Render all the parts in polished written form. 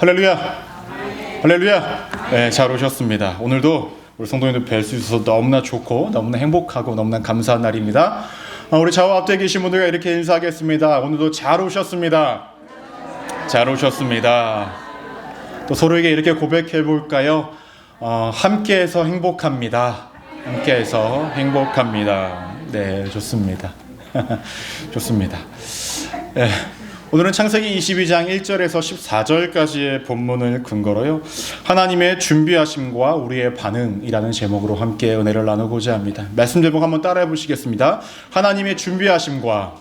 할렐루야! 할렐루야! 네, 잘 오셨습니다. 오늘도 우리 성도님들 뵐 수 있어서 너무나 좋고 너무나 행복하고 너무나 감사한 날입니다. 우리 좌우 앞에 계신 분들과 이렇게 인사하겠습니다. 오늘도 잘 오셨습니다. 잘 오셨습니다. 또 서로에게 이렇게 고백해 볼까요? 함께해서 행복합니다. 함께해서 행복합니다. 네, 좋습니다. 좋습니다. 네. 오늘은 창세기 22장 1절에서 14절까지의 본문을 근거로요, 하나님의 준비하심과 우리의 반응이라는 제목으로 함께 은혜를 나누고자 합니다. 말씀 제목 한번 따라해 보시겠습니다. 하나님의 준비하심과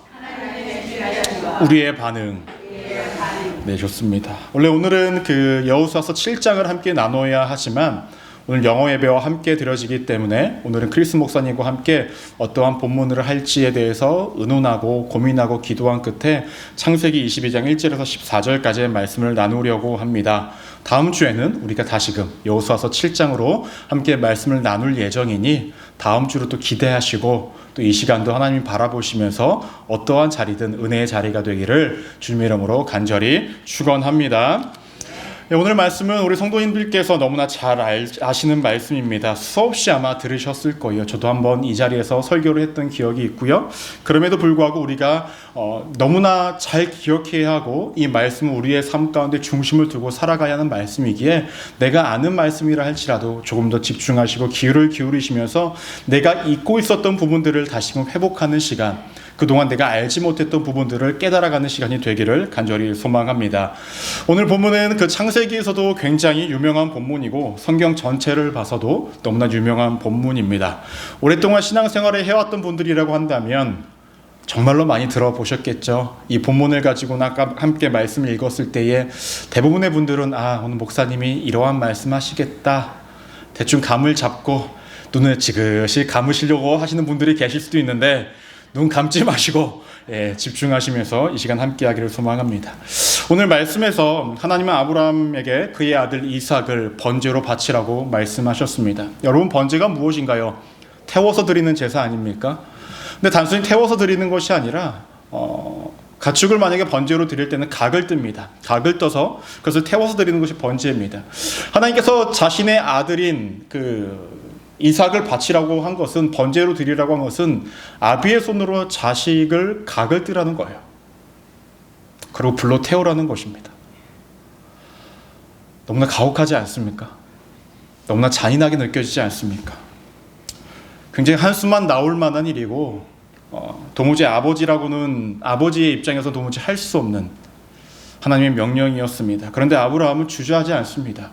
우리의 반응. 네, 좋습니다. 원래 오늘은 여호수아서 7장을 함께 나눠야 하지만 오늘 영어 예배와 함께 드려지기 때문에 오늘은 크리스 목사님과 함께 어떠한 본문을 할지에 대해서 의논하고 고민하고 기도한 끝에 창세기 22장 1절에서 14절까지의 말씀을 나누려고 합니다. 다음 주에는 우리가 다시금 여호수아서 7장으로 함께 말씀을 나눌 예정이니 다음 주로 또 기대하시고 또 이 시간도 하나님 바라보시면서 어떠한 자리든 은혜의 자리가 되기를 주님의 이름으로 간절히 축원합니다. 네, 오늘 말씀은 우리 성도님들께서 너무나 잘 아시는 말씀입니다. 수없이 아마 들으셨을 거예요. 저도 한번 이 자리에서 설교를 했던 기억이 있고요. 그럼에도 불구하고 우리가 너무나 잘 기억해야 하고 이 말씀은 우리의 삶 가운데 중심을 두고 살아가야 하는 말씀이기에 내가 아는 말씀이라 할지라도 조금 더 집중하시고 귀를 기울이시면서 내가 잊고 있었던 부분들을 다시금 회복하는 시간, 그동안 내가 알지 못했던 부분들을 깨달아가는 시간이 되기를 간절히 소망합니다. 오늘 본문은 창세기에서도 굉장히 유명한 본문이고 성경 전체를 봐서도 너무나 유명한 본문입니다. 오랫동안 신앙생활을 해왔던 분들이라고 한다면 정말로 많이 들어보셨겠죠. 이 본문을 가지고는 아까 함께 말씀을 읽었을 때에 대부분의 분들은 오늘 목사님이 이러한 말씀 하시겠다, 대충 감을 잡고 눈을 지그시 감으시려고 하시는 분들이 계실 수도 있는데 눈 감지 마시고 집중하시면서 이 시간 함께 하기를 소망합니다. 오늘 말씀에서 하나님은 아브라함에게 그의 아들 이삭을 번제로 바치라고 말씀하셨습니다. 여러분, 번제가 무엇인가요? 태워서 드리는 제사 아닙니까? 근데 단순히 태워서 드리는 것이 아니라 가축을 만약에 번제로 드릴 때는 각을 뜹니다. 각을 떠서 그것을 태워서 드리는 것이 번제입니다. 하나님께서 자신의 아들인 이삭을 바치라고 한 것은, 번제로 드리라고 한 것은 아비의 손으로 자식을 각을 뜨라는 거예요. 그리고 불로 태우라는 것입니다. 너무나 가혹하지 않습니까? 너무나 잔인하게 느껴지지 않습니까? 굉장히 한숨만 나올 만한 일이고 도무지 아버지의 입장에서 도무지 할 수 없는 하나님의 명령이었습니다. 그런데 아브라함은 주저하지 않습니다.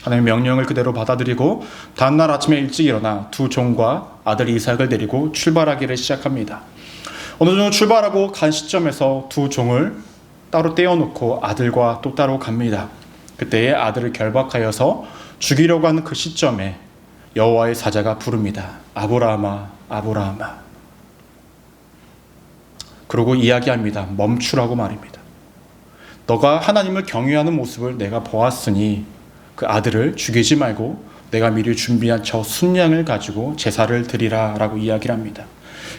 하나님의 명령을 그대로 받아들이고 다음날 아침에 일찍 일어나 두 종과 아들 이삭을 데리고 출발하기를 시작합니다. 어느 정도 출발하고 간 시점에서 두 종을 따로 떼어놓고 아들과 또 따로 갑니다. 그때에 아들을 결박하여서 죽이려고 하는 그 시점에 여호와의 사자가 부릅니다. 아브라함아, 아브라함아. 그러고 이야기합니다. 멈추라고 말입니다. 너가 하나님을 경외하는 모습을 내가 보았으니 그 아들을 죽이지 말고 내가 미리 준비한 저 순양을 가지고 제사를 드리라 라고 이야기를 합니다.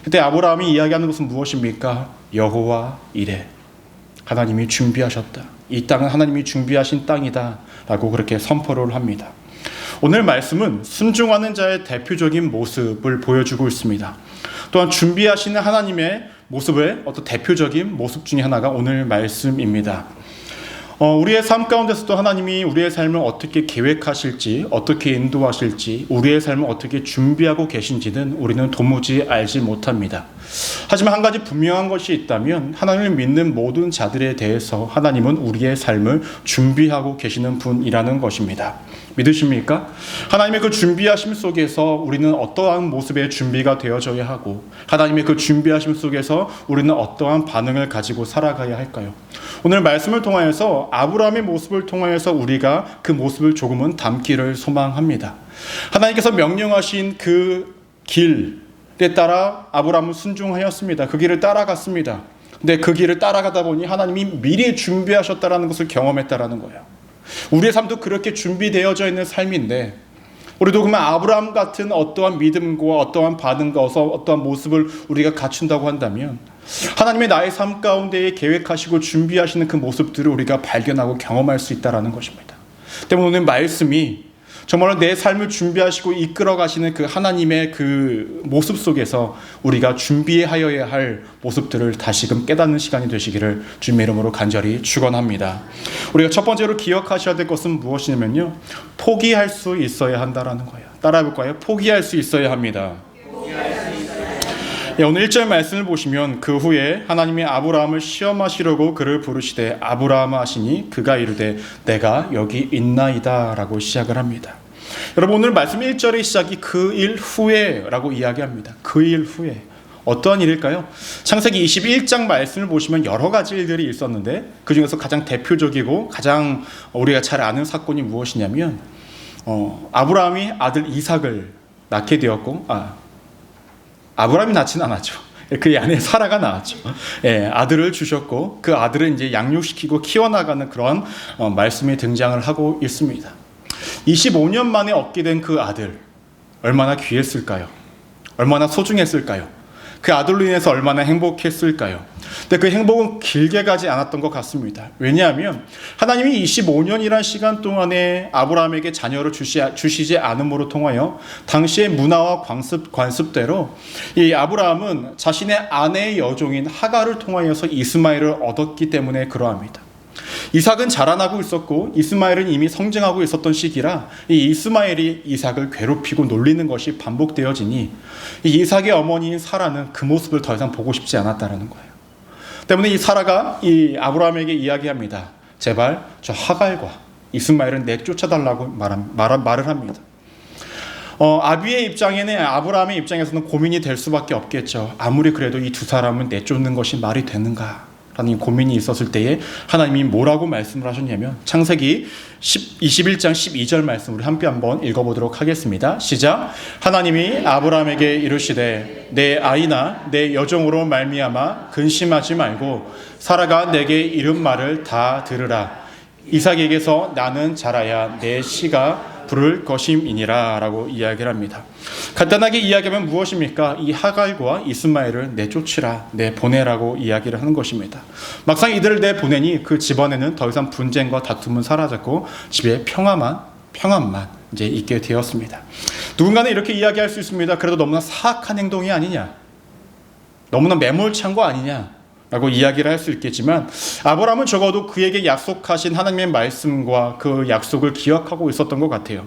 그때 아브라함이 이야기하는 것은 무엇입니까? 여호와 이레, 하나님이 준비하셨다. 이 땅은 하나님이 준비하신 땅이다 라고 그렇게 선포를 합니다. 오늘 말씀은 순종하는 자의 대표적인 모습을 보여주고 있습니다. 또한 준비하시는 하나님의 모습의 어떤 대표적인 모습 중에 하나가 오늘 말씀입니다. 우리의 삶 가운데서도 하나님이 우리의 삶을 어떻게 계획하실지, 어떻게 인도하실지, 우리의 삶을 어떻게 준비하고 계신지는 우리는 도무지 알지 못합니다. 하지만 한 가지 분명한 것이 있다면 하나님을 믿는 모든 자들에 대해서 하나님은 우리의 삶을 준비하고 계시는 분이라는 것입니다. 믿으십니까? 하나님의 그 준비하심 속에서 우리는 어떠한 모습의 준비가 되어져야 하고 하나님의 그 준비하심 속에서 우리는 어떠한 반응을 가지고 살아가야 할까요? 오늘 말씀을 통하여서 아브라함의 모습을 통하여서 우리가 그 모습을 조금은 담기를 소망합니다. 하나님께서 명령하신 그 길에 따라 아브라함은 순종하였습니다. 그 길을 따라갔습니다. 근데 그 길을 따라가다 보니 하나님이 미리 준비하셨다라는 것을 경험했다라는 거예요. 우리의 삶도 그렇게 준비되어져 있는 삶인데 우리도 그러면 아브라함 같은 어떠한 믿음과 어떠한 반응과 어떠한 모습을 우리가 갖춘다고 한다면 하나님의 나의 삶 가운데에 계획하시고 준비하시는 그 모습들을 우리가 발견하고 경험할 수 있다는 것입니다. 때문에 오늘 말씀이 정말로 내 삶을 준비하시고 이끌어 가시는 그 하나님의 그 모습 속에서 우리가 준비하여야 할 모습들을 다시금 깨닫는 시간이 되시기를 주님의 이름으로 간절히 축원합니다. 우리가 첫 번째로 기억하셔야 될 것은 무엇이냐면요, 포기할 수 있어야 한다라는 거예요. 따라해 볼까요? 포기할 수 있어야 합니다. 오늘 1절 말씀을 보시면 그 후에 하나님이 아브라함을 시험하시려고 그를 부르시되 아브라함아 하시니 그가 이르되 내가 여기 있나이다 라고 시작을 합니다. 여러분, 오늘 말씀 1절의 시작이 그 일 후에 라고 이야기합니다. 그 일 후에 어떠한 일일까요? 창세기 21장 말씀을 보시면 여러 가지 일들이 있었는데 그 중에서 가장 대표적이고 가장 우리가 잘 아는 사건이 무엇이냐면 아브라함이 아들 이삭을 낳게 되었고 아브라함이 낳지는 않았죠. 그의 아내 사라가 낳았죠. 아들을 주셨고 그 아들을 이제 양육시키고 키워나가는 그런 말씀이 등장을 하고 있습니다. 25년 만에 얻게 된 그 아들, 얼마나 귀했을까요? 얼마나 소중했을까요? 그 아들로 인해서 얼마나 행복했을까요? 근데 그 행복은 길게 가지 않았던 것 같습니다. 왜냐하면 하나님이 25년이란 시간 동안에 아브라함에게 자녀를 주시지 않음으로 통하여 당시의 문화와 관습대로 이 아브라함은 자신의 아내의 여종인 하갈을 통하여서 이스마엘을 얻었기 때문에 그러합니다. 이삭은 자라나고 있었고 이스마엘은 이미 성장하고 있었던 시기라 이 이스마엘이 이삭을 괴롭히고 놀리는 것이 반복되어지니 이 이삭의 어머니인 사라는 그 모습을 더 이상 보고 싶지 않았다는 거예요. 때문에 이 사라가 이 아브라함에게 이야기합니다. 제발 저 하갈과 이스마엘은 내쫓아달라고 말을 합니다. 아비의 입장에는 아브라함의 입장에서는 고민이 될 수밖에 없겠죠. 아무리 그래도 이 두 사람은 내쫓는 것이 말이 되는가 라는 고민이 있었을 때에 하나님이 뭐라고 말씀을 하셨냐면 창세기 21장 12절 말씀 우리 함께 한번 읽어보도록 하겠습니다. 시작. 하나님이 아브라함에게 이르시되 내 아이나 내 여종으로 말미암아 근심하지 말고 사라가 내게 이른 말을 다 들으라. 이삭에게서 나는 자라야 내 씨가 부를 것임이니라 라고 이야기를 합니다. 간단하게 이야기하면 무엇입니까? 이 하갈과 이스마엘을 내쫓으라, 내보내라고 이야기를 하는 것입니다. 막상 이들을 내보내니 그 집안에는 더 이상 분쟁과 다툼은 사라졌고 집에 평안만 이제 있게 되었습니다. 누군가는 이렇게 이야기할 수 있습니다. 그래도 너무나 사악한 행동이 아니냐, 너무나 매몰찬 거 아니냐 라고 이야기를 할 수 있겠지만 아브라함은 적어도 그에게 약속하신 하나님의 말씀과 그 약속을 기억하고 있었던 것 같아요.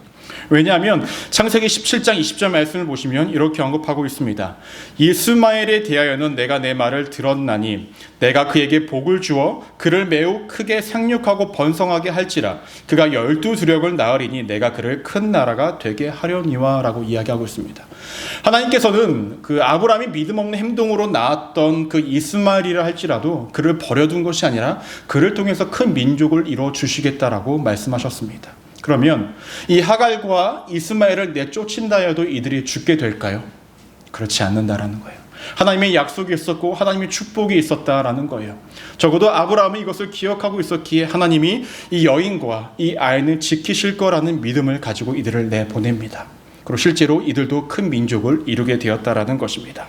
왜냐하면 창세기 17장 20절 말씀을 보시면 이렇게 언급하고 있습니다. 이스마엘에 대하여는 내가 내 말을 들었나니 내가 그에게 복을 주어 그를 매우 크게 생육하고 번성하게 할지라 그가 12두력을 낳으리니 내가 그를 큰 나라가 되게 하려니와 라고 이야기하고 있습니다. 하나님께서는 그 아브라함이 믿음 없는 행동으로 낳았던 그 이스마엘이라 할지라도 그를 버려둔 것이 아니라 그를 통해서 큰 민족을 이루어 주시겠다라고 말씀하셨습니다. 그러면 이 하갈과 이스마엘을 내쫓인다 해도 이들이 죽게 될까요? 그렇지 않는다라는 거예요. 하나님의 약속이 있었고 하나님의 축복이 있었다라는 거예요. 적어도 아브라함은 이것을 기억하고 있었기에 하나님이 이 여인과 이 아이를 지키실 거라는 믿음을 가지고 이들을 내보냅니다. 그리고 실제로 이들도 큰 민족을 이루게 되었다라는 것입니다.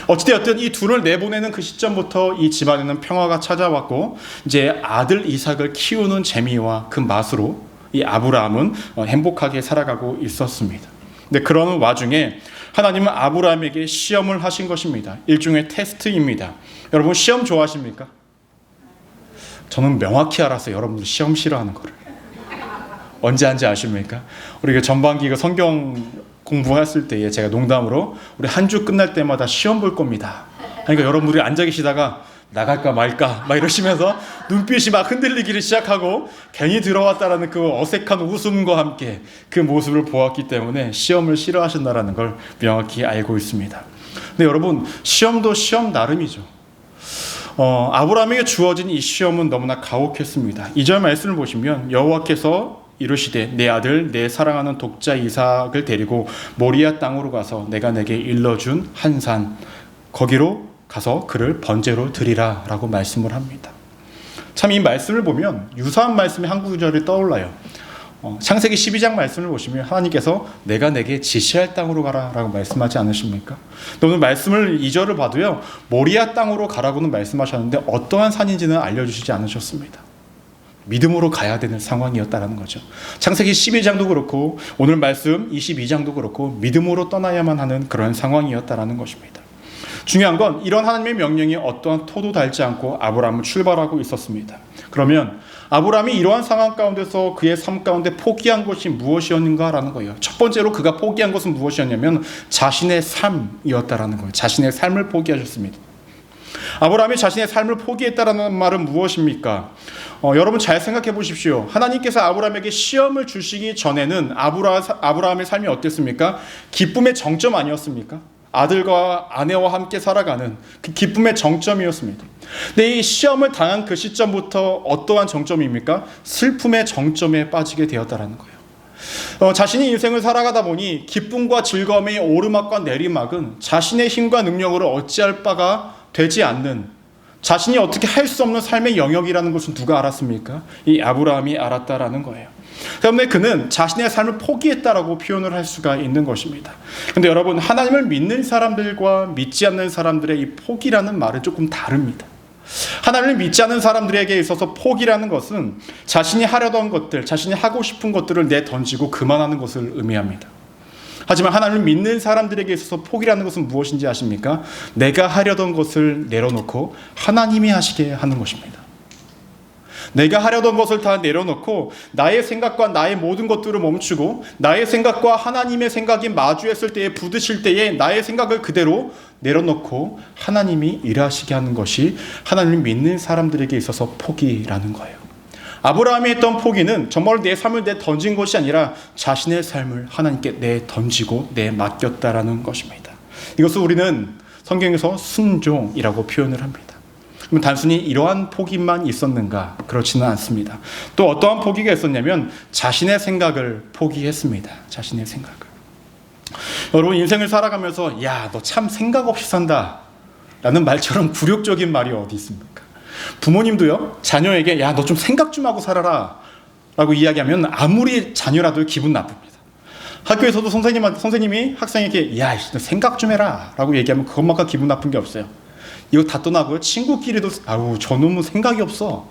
어찌되었든 이 둘을 내보내는 그 시점부터 이 집안에는 평화가 찾아왔고 이제 아들 이삭을 키우는 재미와 그 맛으로 이 아브라함은 행복하게 살아가고 있었습니다. 근데 그런 와중에 하나님은 아브라함에게 시험을 하신 것입니다. 일종의 테스트입니다. 여러분 시험 좋아하십니까? 저는 명확히 알았어요. 여러분들 시험 싫어하는 거를. 언제 한지 아십니까? 우리 전반기 성경 공부했을 때에 제가 농담으로 우리 한 주 끝날 때마다 시험 볼 겁니다. 그러니까 여러분들이 앉아 계시다가 나갈까 말까 막 이러시면서 눈빛이 막 흔들리기를 시작하고 괜히 들어왔다라는 그 어색한 웃음과 함께 그 모습을 보았기 때문에 시험을 싫어하신다라는 걸 명확히 알고 있습니다. 근데 여러분 시험도 시험 나름이죠. 아브라함에게 주어진 이 시험은 너무나 가혹했습니다. 2절 말씀을 보시면 여호와께서 이르시되 내 아들 내 사랑하는 독자 이삭을 데리고 모리아 땅으로 가서 내가 내게 일러준 한 산 거기로 가서 그를 번제로 드리라 라고 말씀을 합니다. 참 이 말씀을 보면 유사한 말씀이 한 구절이 떠올라요. 창세기 12장 말씀을 보시면 하나님께서 내가 내게 지시할 땅으로 가라 라고 말씀하지 않으십니까? 오늘 말씀을 2절을 봐도요, 모리아 땅으로 가라고는 말씀하셨는데 어떠한 산인지는 알려주시지 않으셨습니다. 믿음으로 가야 되는 상황이었다는 거죠. 창세기 12장도 그렇고 오늘 말씀 22장도 그렇고 믿음으로 떠나야만 하는 그런 상황이었다는 것입니다. 중요한 건 이런 하나님의 명령이 어떠한 토도 닳지 않고 아브라함은 출발하고 있었습니다. 그러면 아브라함이 이러한 상황 가운데서 그의 삶 가운데 포기한 것이 무엇이었는가라는 거예요. 첫 번째로 그가 포기한 것은 무엇이었냐면 자신의 삶이었다라는 거예요. 자신의 삶을 포기하셨습니다. 아브라함이 자신의 삶을 포기했다라는 말은 무엇입니까? 여러분 잘 생각해 보십시오. 하나님께서 아브라함에게 시험을 주시기 전에는 아브라함의 삶이 어땠습니까? 기쁨의 정점 아니었습니까? 아들과 아내와 함께 살아가는 그 기쁨의 정점이었습니다. 근데 이 시험을 당한 그 시점부터 어떠한 정점입니까? 슬픔의 정점에 빠지게 되었다는 거예요. 자신이 인생을 살아가다 보니 기쁨과 즐거움의 오르막과 내리막은 자신의 힘과 능력으로 어찌할 바가 되지 않는, 자신이 어떻게 할 수 없는 삶의 영역이라는 것을 누가 알았습니까? 이 아브라함이 알았다라는 거예요. 때문에 그는 자신의 삶을 포기했다라고 표현을 할 수가 있는 것입니다. 그런데 여러분, 하나님을 믿는 사람들과 믿지 않는 사람들의 이 포기라는 말은 조금 다릅니다. 하나님을 믿지 않는 사람들에게 있어서 포기라는 것은 자신이 하려던 것들, 자신이 하고 싶은 것들을 내던지고 그만하는 것을 의미합니다. 하지만 하나님을 믿는 사람들에게 있어서 포기라는 것은 무엇인지 아십니까? 내가 하려던 것을 내려놓고 하나님이 하시게 하는 것입니다. 내가 하려던 것을 다 내려놓고 나의 생각과 나의 모든 것들을 멈추고 나의 생각과 하나님의 생각이 마주했을 때에, 부딪힐 때에 나의 생각을 그대로 내려놓고 하나님이 일하시게 하는 것이 하나님을 믿는 사람들에게 있어서 포기라는 거예요. 아브라함이 했던 포기는 정말 내 삶을 내던진 것이 아니라 자신의 삶을 하나님께 내던지고 내맡겼다라는 것입니다. 이것을 우리는 성경에서 순종이라고 표현을 합니다. 그럼 단순히 이러한 포기만 있었는가? 그렇지는 않습니다. 또 어떠한 포기가 있었냐면 자신의 생각을 포기했습니다. 자신의 생각을. 여러분, 인생을 살아가면서 야, 너 참 생각 없이 산다 라는 말처럼 굴욕적인 말이 어디 있습니까? 부모님도요, 자녀에게 야, 너 좀 생각 좀 하고 살아라 라고 이야기하면 아무리 자녀라도 기분 나쁩니다. 학교에서도 선생님이 학생에게 야, 너 생각 좀 해라 라고 얘기하면 그것만큼 기분 나쁜 게 없어요. 이거 다 떠나고요, 친구끼리도 아우 저놈은 생각이 없어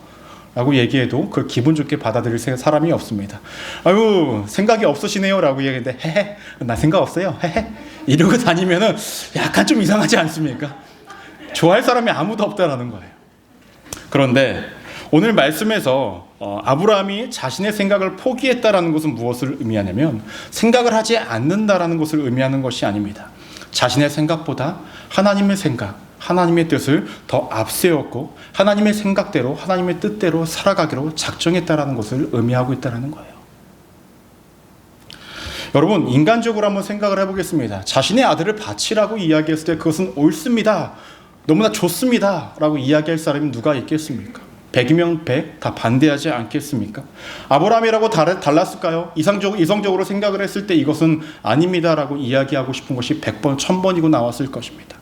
라고 얘기해도 그걸 기분 좋게 받아들일 사람이 없습니다. 아유 생각이 없으시네요 라고 얘기했는데 헤헤 나 생각 없어요 헤헤 이러고 다니면은 약간 좀 이상하지 않습니까? 좋아할 사람이 아무도 없다라는 거예요. 그런데 오늘 말씀에서 아브라함이 자신의 생각을 포기했다라는 것은 무엇을 의미하냐면 생각을 하지 않는다라는 것을 의미하는 것이 아닙니다. 자신의 생각보다 하나님의 생각, 하나님의 뜻을 더 앞세웠고 하나님의 생각대로, 하나님의 뜻대로 살아가기로 작정했다라는 것을 의미하고 있다는 거예요. 여러분, 인간적으로 한번 생각을 해보겠습니다. 자신의 아들을 바치라고 이야기했을 때 그것은 옳습니다, 너무나 좋습니다 라고 이야기할 사람이 누가 있겠습니까? 100이면 100 다 반대하지 않겠습니까? 아브라함이라고 달랐을까요? 이성적으로 생각을 했을 때 이것은 아닙니다 라고 이야기하고 싶은 것이 100번, 1000번이고 나왔을 것입니다.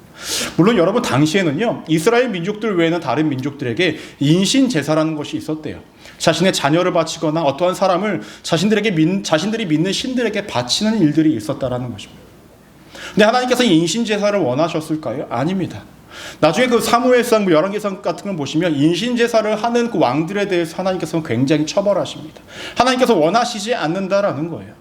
물론 여러분, 당시에는요, 이스라엘 민족들 외에는 다른 민족들에게 인신제사라는 것이 있었대요. 자신의 자녀를 바치거나 어떠한 사람을 자신들이 믿는 신들에게 바치는 일들이 있었다라는 것입니다. 근데 하나님께서 인신제사를 원하셨을까요? 아닙니다. 나중에 그 사무엘상, 열왕기상 같은 걸 보시면 인신제사를 하는 그 왕들에 대해서 하나님께서는 굉장히 처벌하십니다. 하나님께서 원하시지 않는다라는 거예요.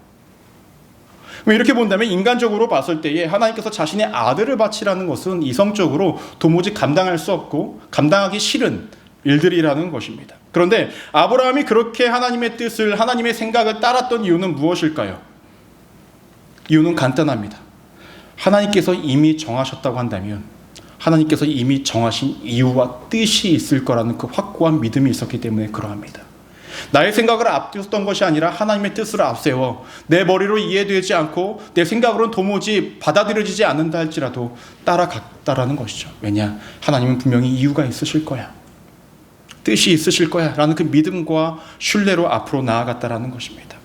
이렇게 본다면 인간적으로 봤을 때에 하나님께서 자신의 아들을 바치라는 것은 이성적으로 도무지 감당할 수 없고 감당하기 싫은 일들이라는 것입니다. 그런데 아브라함이 그렇게 하나님의 뜻을, 하나님의 생각을 따랐던 이유는 무엇일까요? 이유는 간단합니다. 하나님께서 이미 정하셨다고 한다면 하나님께서 이미 정하신 이유와 뜻이 있을 거라는 그 확고한 믿음이 있었기 때문에 그러합니다. 나의 생각을 앞두었던 것이 아니라 하나님의 뜻을 앞세워 내 머리로 이해되지 않고 내 생각으로는 도무지 받아들여지지 않는다 할지라도 따라갔다라는 것이죠. 왜냐? 하나님은 분명히 이유가 있으실 거야, 뜻이 있으실 거야 라는 그 믿음과 신뢰로 앞으로 나아갔다라는 것입니다.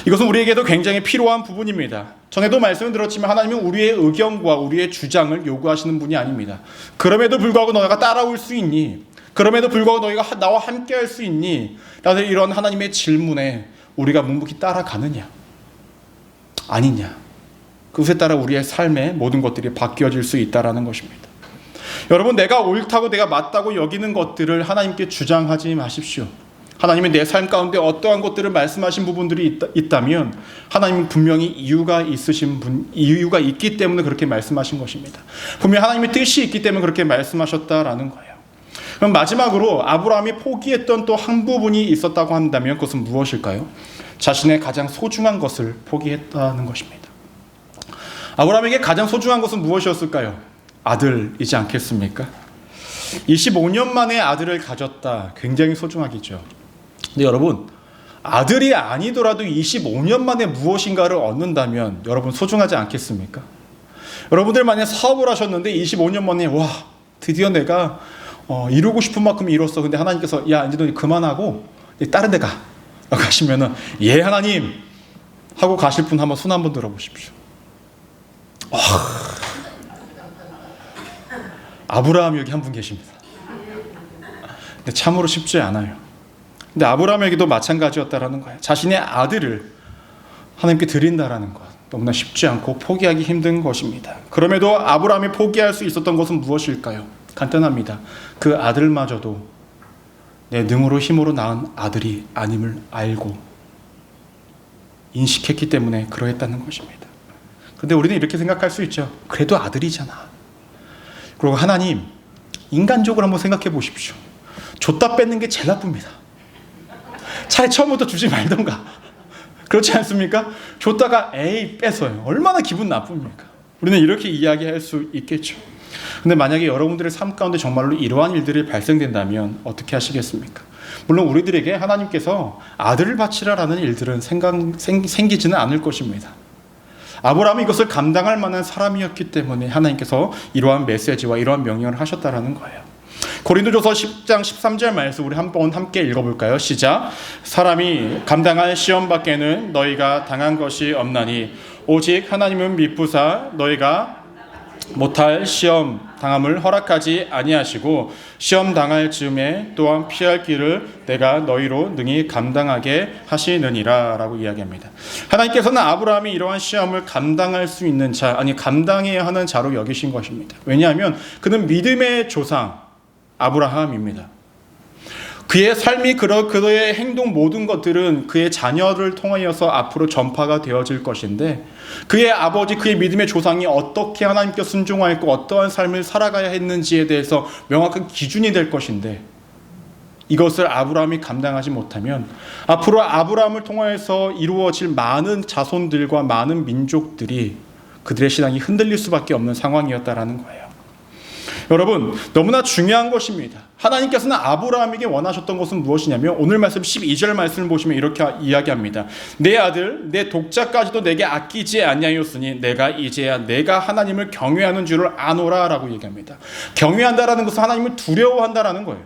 이것은 우리에게도 굉장히 필요한 부분입니다. 전에도 말씀을 들었지만 하나님은 우리의 의견과 우리의 주장을 요구하시는 분이 아닙니다. 그럼에도 불구하고 너희가 따라올 수 있니? 그럼에도 불구하고 너희가 나와 함께 할 수 있니? 라는 이런 하나님의 질문에 우리가 묵묵히 따라가느냐 아니냐, 그것에 따라 우리의 삶의 모든 것들이 바뀌어질 수 있다는 것입니다. 여러분, 내가 옳다고 내가 맞다고 여기는 것들을 하나님께 주장하지 마십시오. 하나님이 내 삶 가운데 어떠한 것들을 말씀하신 부분들이 있다면 하나님은 분명히 이유가 있기 때문에 그렇게 말씀하신 것입니다. 분명히 하나님의 뜻이 있기 때문에 그렇게 말씀하셨다라는 거예요. 그럼 마지막으로 아브라함이 포기했던 또 한 부분이 있었다고 한다면 그것은 무엇일까요? 자신의 가장 소중한 것을 포기했다는 것입니다. 아브라함에게 가장 소중한 것은 무엇이었을까요? 아들이지 않겠습니까? 25년 만에 아들을 가졌다. 굉장히 소중하겠죠. 근데 여러분, 아들이 아니더라도 25년 만에 무엇인가를 얻는다면 여러분 소중하지 않겠습니까? 여러분들 만약에 사업을 하셨는데 25년 만에 와, 드디어 내가 이루고 싶은 만큼 이뤘어. 근데 하나님께서 야, 이제 너 그만하고 다른 데 가 라고 하시면은 예 하나님 하고 가실 분 한번 손 한번 들어보십시오. 아브라함 여기 한 분 계십니다. 근데 참으로 쉽지 않아요. 근데 아브라함에게도 마찬가지였다라는 거예요. 자신의 아들을 하나님께 드린다라는 것, 너무나 쉽지 않고 포기하기 힘든 것입니다. 그럼에도 아브라함이 포기할 수 있었던 것은 무엇일까요? 간단합니다. 그 아들마저도 내 능으로 힘으로 낳은 아들이 아님을 알고 인식했기 때문에 그러했다는 것입니다. 그런데 우리는 이렇게 생각할 수 있죠. 그래도 아들이잖아. 그리고 하나님, 인간적으로 한번 생각해 보십시오. 줬다 뺏는 게 제일 나쁩니다. 차라리 처음부터 주지 말던가. 그렇지 않습니까? 줬다가 에이 뺏어요. 얼마나 기분 나쁩니까? 우리는 이렇게 이야기할 수 있겠죠. 근데 만약에 여러분들의 삶 가운데 정말로 이러한 일들이 발생된다면 어떻게 하시겠습니까? 물론 우리들에게 하나님께서 아들을 바치라라는 일들은 생기지는 않을 것입니다. 아브라함이 이것을 감당할 만한 사람이었기 때문에 하나님께서 이러한 메시지와 이러한 명령을 하셨다라는 거예요. 고린도전서 10장 13절 말씀 우리 한번 함께 읽어볼까요? 시작. 사람이 감당할 시험 밖에는 너희가 당한 것이 없나니 오직 하나님은 미쁘사 너희가 못할 시험 당함을 허락하지 아니하시고 시험 당할 즈음에 또한 피할 길을 내가 너희로 능히 감당하게 하시느니라 라고 이야기합니다. 하나님께서는 아브라함이 이러한 시험을 감당할 수 있는 자, 아니 감당해야 하는 자로 여기신 것입니다. 왜냐하면 그는 믿음의 조상 아브라함입니다. 그의 삶이 그의 행동 모든 것들은 그의 자녀를 통하여서 앞으로 전파가 되어질 것인데 그의 아버지, 그의 믿음의 조상이 어떻게 하나님께 순종하였고 어떠한 삶을 살아가야 했는지에 대해서 명확한 기준이 될 것인데 이것을 아브라함이 감당하지 못하면 앞으로 아브라함을 통하여서 이루어질 많은 자손들과 많은 민족들이 그들의 신앙이 흔들릴 수밖에 없는 상황이었다라는 거예요. 여러분, 너무나 중요한 것입니다. 하나님께서는 아브라함에게 원하셨던 것은 무엇이냐면 오늘 말씀 12절 말씀을 보시면 이렇게 이야기합니다. 내 아들 내 독자까지도 내게 아끼지 아니하였으니 내가 이제야 내가 하나님을 경외하는 줄을 아노라 라고 얘기합니다. 경외한다라는 것은 하나님을 두려워한다라는 거예요.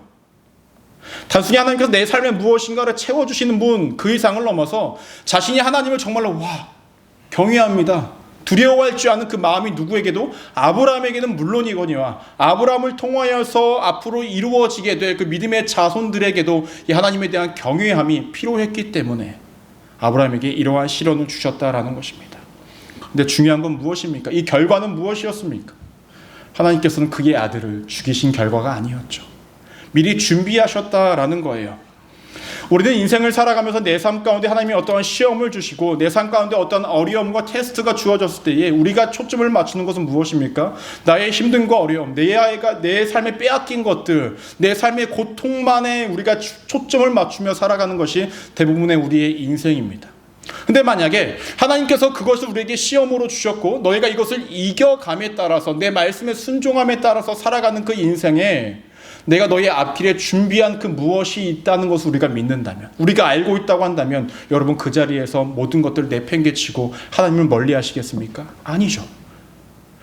단순히 하나님께서 내 삶에 무엇인가를 채워주시는 분 그 이상을 넘어서 자신이 하나님을 정말로 경외합니다. 두려워할 줄 아는 그 마음이 누구에게도 아브라함에게는 물론이거니와 아브라함을 통하여서 앞으로 이루어지게 될 그 믿음의 자손들에게도 이 하나님에 대한 경외함이 필요했기 때문에 아브라함에게 이러한 시련을 주셨다라는 것입니다. 근데 중요한 건 무엇입니까? 이 결과는 무엇이었습니까? 하나님께서는 그의 아들을 죽이신 결과가 아니었죠. 미리 준비하셨다라는 거예요. 우리는 인생을 살아가면서 내 삶 가운데 하나님이 어떠한 시험을 주시고 내 삶 가운데 어떠한 어려움과 테스트가 주어졌을 때에 우리가 초점을 맞추는 것은 무엇입니까? 나의 힘듦과 어려움, 내 삶에 빼앗긴 것들, 내 삶의 고통만에 우리가 초점을 맞추며 살아가는 것이 대부분의 우리의 인생입니다. 근데 만약에 하나님께서 그것을 우리에게 시험으로 주셨고 너희가 이것을 이겨감에 따라서 내 말씀에 순종함에 따라서 살아가는 그 인생에 내가 너의 앞길에 준비한 그 무엇이 있다는 것을 우리가 믿는다면, 우리가 알고 있다고 한다면 여러분 그 자리에서 모든 것들을 내팽개치고 하나님을 멀리 하시겠습니까? 아니죠.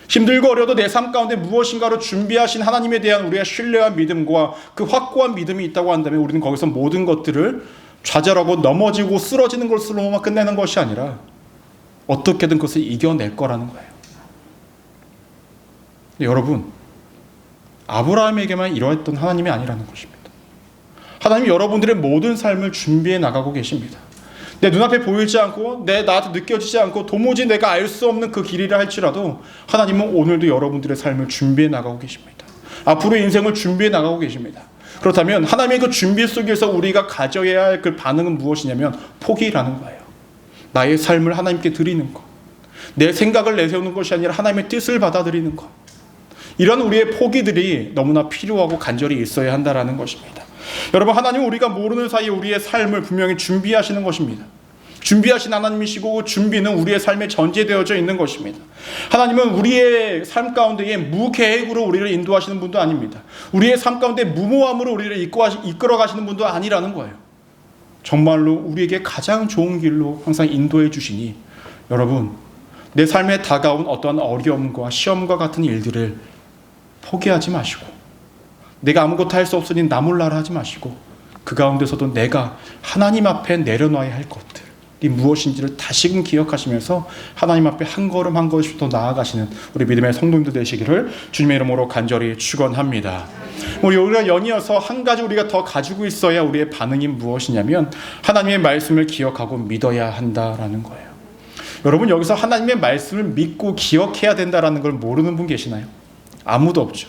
힘들고 어려도 내 삶 가운데 무엇인가로 준비하신 하나님에 대한 우리의 신뢰와 믿음과 그 확고한 믿음이 있다고 한다면 우리는 거기서 모든 것들을 좌절하고 넘어지고 쓰러지는 것으로만 끝내는 것이 아니라 어떻게든 그것을 이겨낼 거라는 거예요. 여러분, 아브라함에게만 이러했던 하나님이 아니라는 것입니다. 하나님이 여러분들의 모든 삶을 준비해 나가고 계십니다. 내 눈앞에 보이지 않고 나한테 느껴지지 않고 도무지 내가 알 수 없는 그 길이라 할지라도 하나님은 오늘도 여러분들의 삶을 준비해 나가고 계십니다. 앞으로의 인생을 준비해 나가고 계십니다. 그렇다면 하나님의 그 준비 속에서 우리가 가져야 할 그 반응은 무엇이냐면 포기라는 거예요. 나의 삶을 하나님께 드리는 것, 내 생각을 내세우는 것이 아니라 하나님의 뜻을 받아들이는 것, 이런 우리의 포기들이 너무나 필요하고 간절히 있어야 한다는 것입니다. 여러분, 하나님은 우리가 모르는 사이에 우리의 삶을 분명히 준비하시는 것입니다. 준비하신 하나님이시고 준비는 우리의 삶에 전제되어져 있는 것입니다. 하나님은 우리의 삶 가운데에 무계획으로 우리를 인도하시는 분도 아닙니다. 우리의 삶 가운데 무모함으로 우리를 이끌어 가시는 분도 아니라는 거예요. 정말로 우리에게 가장 좋은 길로 항상 인도해 주시니 여러분, 내 삶에 다가온 어떠한 어려움과 시험과 같은 일들을 포기하지 마시고, 내가 아무것도 할 수 없으니 나 몰라라 하지 마시고, 그 가운데서도 내가 하나님 앞에 내려놔야 할 것들이 무엇인지를 다시금 기억하시면서 하나님 앞에 한 걸음 한 걸음씩 더 나아가시는 우리 믿음의 성도님들 되시기를 주님의 이름으로 간절히 축원합니다. 우리가 연이어서 한 가지 우리가 더 가지고 있어야 우리의 반응이 무엇이냐면 하나님의 말씀을 기억하고 믿어야 한다라는 거예요. 여러분, 여기서 하나님의 말씀을 믿고 기억해야 된다라는 걸 모르는 분 계시나요? 아무도 없죠.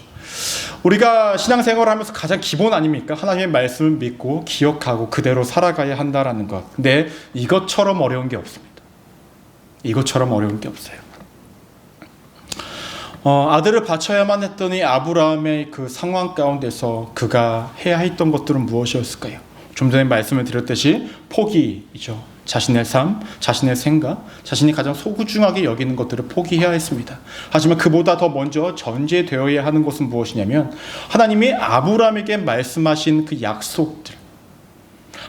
우리가 신앙생활을 하면서 가장 기본 아닙니까? 하나님의 말씀을 믿고 기억하고 그대로 살아가야 한다라는 것. 근데 이것처럼 어려운 게 없습니다. 이것처럼 어려운 게 없어요. 아들을 바쳐야만 했더니 아브라함의 그 상황 가운데서 그가 해야 했던 것들은 무엇이었을까요? 좀 전에 말씀을 드렸듯이 포기이죠. 자신의 삶, 자신의 생각, 자신이 가장 소중하게 여기는 것들을 포기해야 했습니다. 하지만 그보다 더 먼저 전제되어야 하는 것은 무엇이냐면 하나님이 아브라함에게 말씀하신 그 약속들,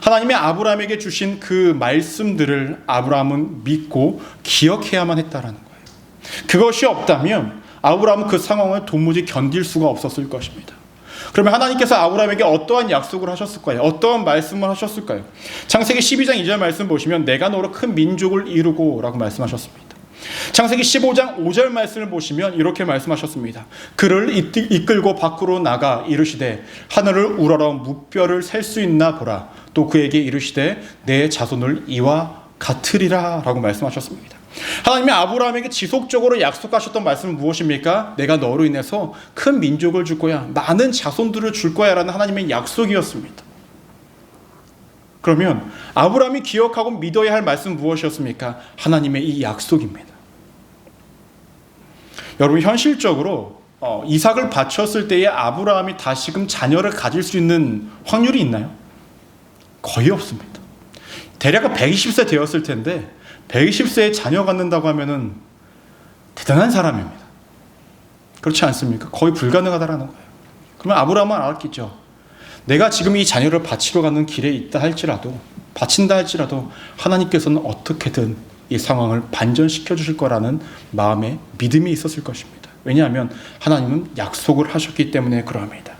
하나님이 아브라함에게 주신 그 말씀들을 아브라함은 믿고 기억해야만 했다라는 거예요. 그것이 없다면 아브라함은 그 상황을 도무지 견딜 수가 없었을 것입니다. 그러면 하나님께서 아브라함에게 어떠한 약속을 하셨을까요? 어떠한 말씀을 하셨을까요? 창세기 12장 2절 말씀 보시면 내가 너로 큰 민족을 이루고 라고 말씀하셨습니다. 창세기 15장 5절 말씀을 보시면 이렇게 말씀하셨습니다. 그를 이끌고 밖으로 나가 이르시되 하늘을 우러러 무뼈를 셀 수 있나 보라. 또 그에게 이르시되 내 자손을 이와 같으리라 라고 말씀하셨습니다. 하나님이 아브라함에게 지속적으로 약속하셨던 말씀은 무엇입니까? 내가 너로 인해서 큰 민족을 줄 거야, 많은 자손들을 줄 거야 라는 하나님의 약속이었습니다. 그러면 아브라함이 기억하고 믿어야 할 말씀은 무엇이었습니까? 하나님의 이 약속입니다. 여러분, 현실적으로 이삭을 바쳤을 때에 아브라함이 다시금 자녀를 가질 수 있는 확률이 있나요? 거의 없습니다. 대략 120세 되었을 텐데 120세에 자녀 갖는다고 하면은 대단한 사람입니다. 그렇지 않습니까? 거의 불가능하다라는 거예요. 그러면 아브라함은 알았겠죠. 내가 지금 이 자녀를 바치러 가는 길에 있다 할지라도, 바친다 할지라도 하나님께서는 어떻게든 이 상황을 반전시켜 주실 거라는 마음의 믿음이 있었을 것입니다. 왜냐하면 하나님은 약속을 하셨기 때문에 그러합니다.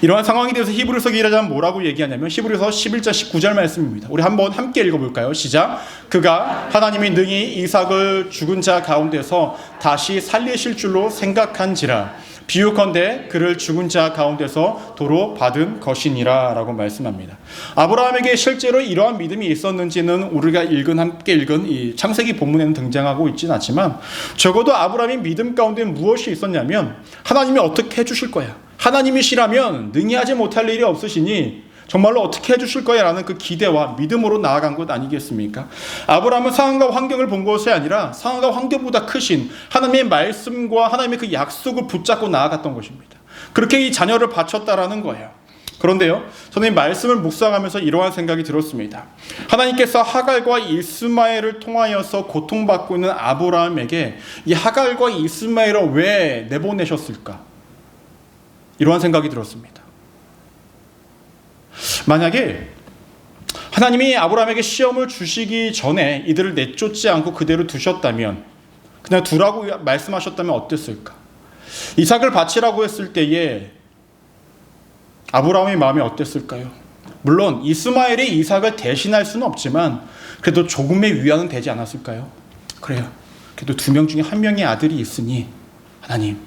이러한 상황에 대해서 히브리서 기자는 뭐라고 얘기하냐면 히브리서 11장 19절 말씀입니다. 우리 한번 함께 읽어볼까요? 시작. 그가 하나님이 능히 이삭을 죽은 자 가운데서 다시 살리실 줄로 생각한지라 비유컨대 그를 죽은 자 가운데서 도로 받은 것이니라 라고 말씀합니다. 아브라함에게 실제로 이러한 믿음이 있었는지는 우리가 함께 읽은 이 창세기 본문에는 등장하고 있지는 않지만 적어도 아브라함의 믿음 가운데 무엇이 있었냐면 하나님이 어떻게 해주실 거야, 하나님이시라면 능히 하지 못할 일이 없으시니 정말로 어떻게 해주실 거야 라는 그 기대와 믿음으로 나아간 것 아니겠습니까? 아브라함은 상황과 환경을 본 것이 아니라 상황과 환경보다 크신 하나님의 말씀과 하나님의 그 약속을 붙잡고 나아갔던 것입니다. 그렇게 이 자녀를 바쳤다라는 거예요. 그런데요, 저는 이 말씀을 묵상하면서 이러한 생각이 들었습니다. 하나님께서 하갈과 이스마엘을 통하여서 고통받고 있는 아브라함에게 이 하갈과 이스마엘을 왜 내보내셨을까? 이러한 생각이 들었습니다. 만약에 하나님이 아브라함에게 시험을 주시기 전에 이들을 내쫓지 않고 그대로 두셨다면, 그냥 두라고 말씀하셨다면 어땠을까? 이삭을 바치라고 했을 때에 아브라함의 마음이 어땠을까요? 물론 이스마엘이 이삭을 대신할 수는 없지만 그래도 조금의 위안은 되지 않았을까요? 그래요. 그래도 2명 중에 1명의 아들이 있으니 하나님,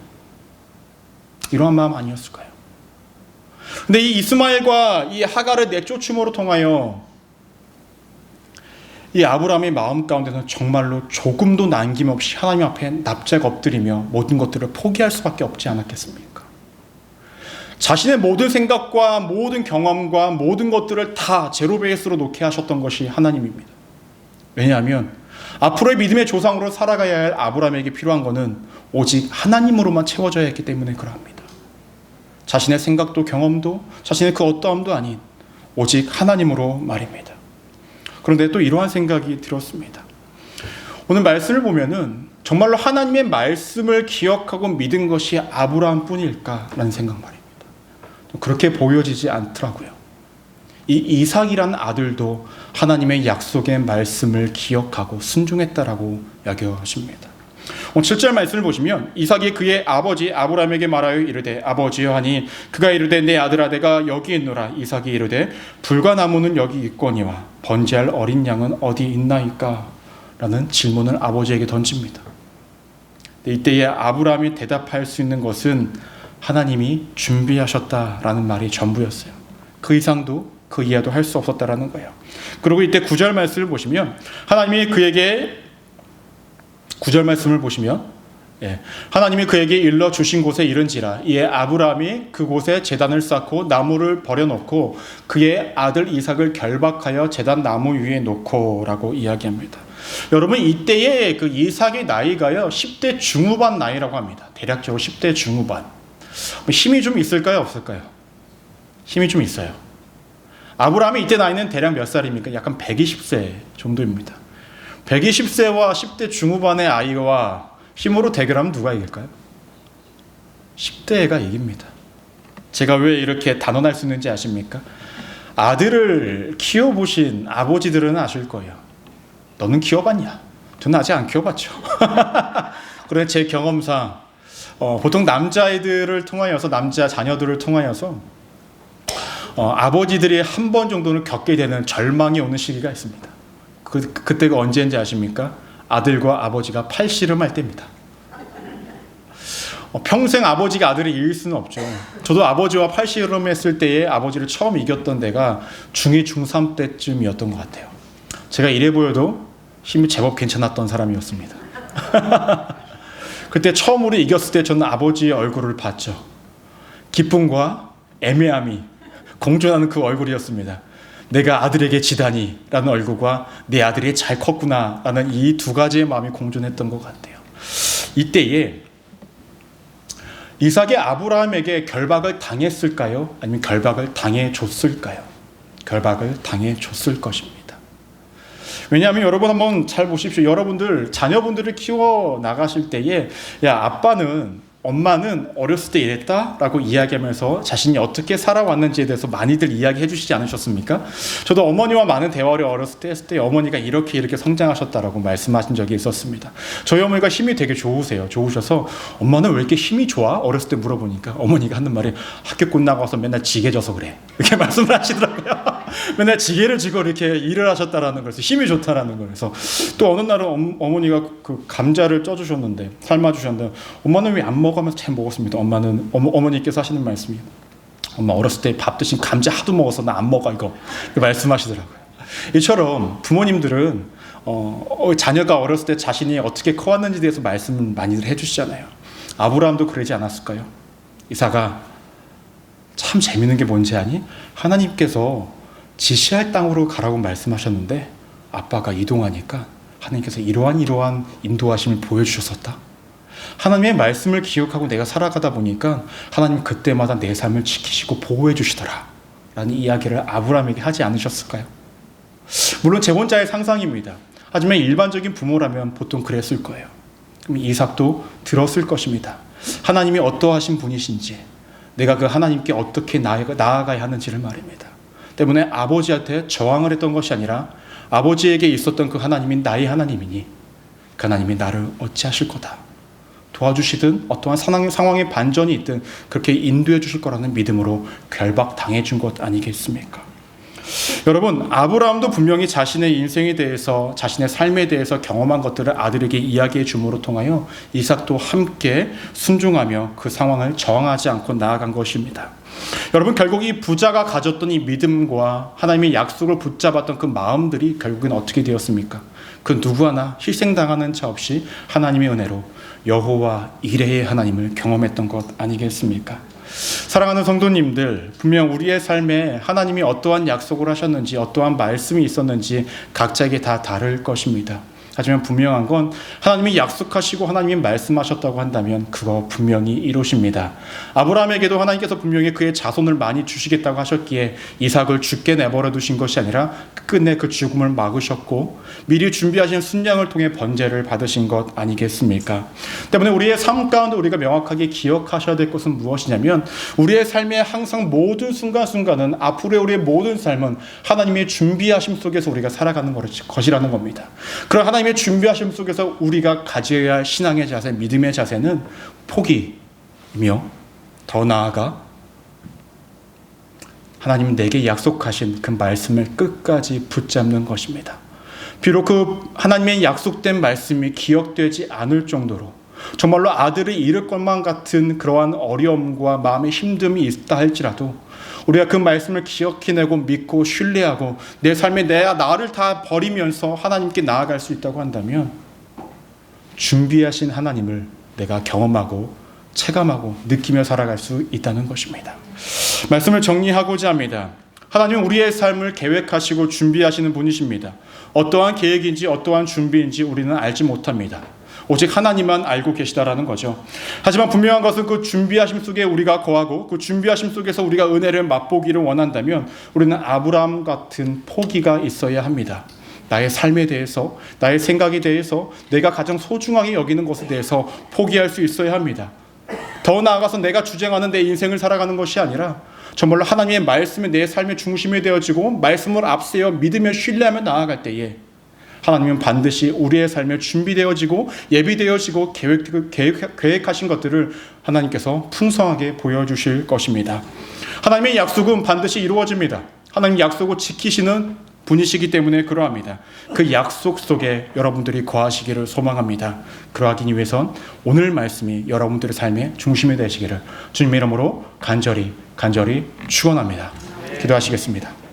이러한 마음 아니었을까요? 근데 이 이스마엘과 이 하갈을 내쫓음으로 통하여 이 아브라함의 마음 가운데서는 정말로 조금도 남김없이 하나님 앞에 납작 엎드리며 모든 것들을 포기할 수밖에 없지 않았겠습니까? 자신의 모든 생각과 모든 경험과 모든 것들을 다 제로 베이스로 놓게 하셨던 것이 하나님입니다. 왜냐하면 앞으로의 믿음의 조상으로 살아가야 할 아브라함에게 필요한 것은 오직 하나님으로만 채워져야 했기 때문에 그러합니다. 자신의 생각도 경험도 자신의 그 어떠함도 아닌 오직 하나님으로 말입니다. 그런데 또 이러한 생각이 들었습니다. 오늘 말씀을 보면은 정말로 하나님의 말씀을 기억하고 믿은 것이 아브라함뿐일까라는 생각 말입니다. 그렇게 보여지지 않더라고요. 이 이삭이라는 아들도 하나님의 약속의 말씀을 기억하고 순종했다라고 이야기하십니다. 7절 말씀을 보시면 이삭이 그의 아버지 아브라함에게 말하여 이르되 아버지여 하니 그가 이르되 내 아들아 내가 여기 있노라. 이삭이 이르되 불과 나무는 여기 있거니와 번제할 어린 양은 어디 있나이까? 라는 질문을 아버지에게 던집니다. 이때에 아브라함이 대답할 수 있는 것은 하나님이 준비하셨다라는 말이 전부였어요. 그 이상도 그 이하도 할 수 없었다라는 거예요. 그리고 이때 9절 말씀을 보시면 하나님이 그에게 9절 말씀을 보시면 하나님이 그에게 일러 주신 곳에 이른지라 이에 아브라함이 그곳에 제단을 쌓고 나무를 버려놓고 그의 아들 이삭을 결박하여 제단 나무 위에 놓고 라고 이야기합니다. 여러분 이때의 그 이삭의 나이가요 10대 중후반 나이라고 합니다. 대략적으로 10대 중후반. 힘이 좀 있을까요 없을까요? 힘이 좀 있어요. 아브라함이 이때 나이는 대략 몇 살입니까? 약간 120세 정도입니다. 120세와 10대 중후반의 아이와 힘으로 대결하면 누가 이길까요? 10대가 이깁니다. 제가 왜 이렇게 단언할 수 있는지 아십니까? 아들을 키워보신 아버지들은 아실 거예요. 너는 키워봤냐? 저는 아직 안 키워봤죠. 그런데 제 경험상 보통 남자아이들을 통하여서 남자 자녀들을 통하여서 아버지들이 한 번 정도는 겪게 되는 절망이 오는 시기가 있습니다. 그때가 언제인지 아십니까? 아들과 아버지가 팔씨름할 때입니다. 평생 아버지가 아들을 이길 수는 없죠. 저도 아버지와 팔씨름했을 때에 아버지를 처음 이겼던 데가 중2, 중3 때쯤이었던 것 같아요. 제가 이래 보여도 힘이 제법 괜찮았던 사람이었습니다. 그때 처음으로 이겼을 때 저는 아버지의 얼굴을 봤죠. 기쁨과 애매함이 공존하는 그 얼굴이었습니다. 내가 아들에게 지다니 라는 얼굴과 내 아들이 잘 컸구나 라는 이 두 가지의 마음이 공존했던 것 같아요. 이때에 이삭이 아브라함에게 결박을 당했을까요? 아니면 결박을 당해줬을까요? 결박을 당해줬을 것입니다. 왜냐하면 여러분 한번 잘 보십시오. 여러분들 자녀분들을 키워 나가실 때에 야 아빠는 엄마는 어렸을 때 이랬다라고 이야기하면서 자신이 어떻게 살아왔는지에 대해서 많이들 이야기해 주시지 않으셨습니까? 저도 어머니와 많은 대화를 어렸을 때 했을 때 어머니가 이렇게 성장하셨다라고 말씀하신 적이 있었습니다. 저희 어머니가 힘이 되게 좋으셔서 엄마는 왜 이렇게 힘이 좋아? 어렸을 때 물어보니까 어머니가 하는 말이 학교 끝나고 맨날 지게 져서 그래 이렇게 말씀을 하시더라고요. 맨날 지게를 지고 이렇게 일을 하셨다라는 거에서 힘이 좋다라는 거에서 또 어느 날은 어머니가 그 감자를 쪄주셨는데 삶아주셨는데 엄마는 왜 안 먹어? 하면서 잘 먹었습니다. 어머니께서 하시는 말씀이 엄마 어렸을 때 밥 드신 감자 하도 먹어서 나 안 먹어 이거 말씀하시더라고요. 이처럼 부모님들은 자녀가 어렸을 때 자신이 어떻게 커왔는지에 대해서 말씀을 많이들 해주시잖아요. 아브라함도 그러지 않았을까요? 이삭아 참 재밌는 게 뭔지 아니? 하나님께서 지시할 땅으로 가라고 말씀하셨는데 아빠가 이동하니까 하나님께서 이러한 인도하심을 보여주셨었다. 하나님의 말씀을 기억하고 내가 살아가다 보니까 하나님 그때마다 내 삶을 지키시고 보호해 주시더라 라는 이야기를 아브라함에게 하지 않으셨을까요? 물론 제 혼자의 상상입니다. 하지만 일반적인 부모라면 보통 그랬을 거예요. 그럼 이삭도 들었을 것입니다. 하나님이 어떠하신 분이신지 내가 그 하나님께 어떻게 나아가야 하는지를 말입니다. 때문에 아버지한테 저항을 했던 것이 아니라 아버지에게 있었던 그 하나님이 나의 하나님이니 그 하나님이 나를 어찌하실 거다. 도와주시든 어떠한 상황의 반전이 있든 그렇게 인도해 주실 거라는 믿음으로 결박당해 준 것 아니겠습니까? 여러분, 아브라함도 분명히 자신의 인생에 대해서, 자신의 삶에 대해서 경험한 것들을 아들에게 이야기해 줌으로 통하여 이삭도 함께 순종하며 그 상황을 저항하지 않고 나아간 것입니다. 여러분, 결국 이 부자가 가졌던 이 믿음과 하나님의 약속을 붙잡았던 그 마음들이 결국엔 어떻게 되었습니까? 그 누구 하나 희생당하는 자 없이 하나님의 은혜로 여호와 이레의 하나님을 경험했던 것 아니겠습니까? 사랑하는 성도님들, 분명 우리의 삶에 하나님이 어떠한 약속을 하셨는지, 어떠한 말씀이 있었는지 각자에게 다 다를 것입니다. 하지만 분명한 건 하나님이 약속하시고 하나님이 말씀하셨다고 한다면 그거 분명히 이루십니다. 아브라함에게도 하나님께서 분명히 그의 자손을 많이 주시겠다고 하셨기에 이삭을 죽게 내버려 두신 것이 아니라 끝내 그 죽음을 막으셨고 미리 준비하신 순양을 통해 번제를 받으신 것 아니겠습니까? 때문에 우리의 삶 가운데 우리가 명확하게 기억하셔야 될 것은 무엇이냐면 우리의 삶의 항상 모든 순간순간은 앞으로의 우리의 모든 삶은 하나님의 준비하심 속에서 우리가 살아가는 것이라는 겁니다. 그런 하나님의 준비하심 속에서 우리가 가져야 할 신앙의 자세, 믿음의 자세는 포기이며 더 나아가 하나님 내게 약속하신 그 말씀을 끝까지 붙잡는 것입니다. 비록 그 하나님의 약속된 말씀이 기억되지 않을 정도로 정말로 아들을 잃을 것만 같은 그러한 어려움과 마음의 힘듦이 있다 할지라도 우리가 그 말씀을 기억해내고 믿고 신뢰하고 내 삶에 나를 다 버리면서 하나님께 나아갈 수 있다고 한다면 준비하신 하나님을 내가 경험하고 체감하고 느끼며 살아갈 수 있다는 것입니다. 말씀을 정리하고자 합니다. 하나님은 우리의 삶을 계획하시고 준비하시는 분이십니다. 어떠한 계획인지 어떠한 준비인지 우리는 알지 못합니다. 오직 하나님만 알고 계시다라는 거죠. 하지만 분명한 것은 그 준비하심 속에 우리가 거하고 그 준비하심 속에서 우리가 은혜를 맛보기를 원한다면 우리는 아브라함 같은 포기가 있어야 합니다. 나의 삶에 대해서, 나의 생각에 대해서, 내가 가장 소중하게 여기는 것에 대해서 포기할 수 있어야 합니다. 더 나아가서 내가 주장하는 내 인생을 살아가는 것이 아니라 정말로 하나님의 말씀이 내 삶의 중심이 되어지고 말씀을 앞세워 믿으며 신뢰하며 나아갈 때에 하나님은 반드시 우리의 삶에 준비되어지고 예비되어지고 계획하신 것들을 하나님께서 풍성하게 보여주실 것입니다. 하나님의 약속은 반드시 이루어집니다. 하나님 약속을 지키시는 분이시기 때문에 그러합니다. 그 약속 속에 여러분들이 거하시기를 소망합니다. 그러하기 위해선 오늘 말씀이 여러분들의 삶의 중심이 되시기를 주님의 이름으로 간절히 축원합니다. 기도하시겠습니다.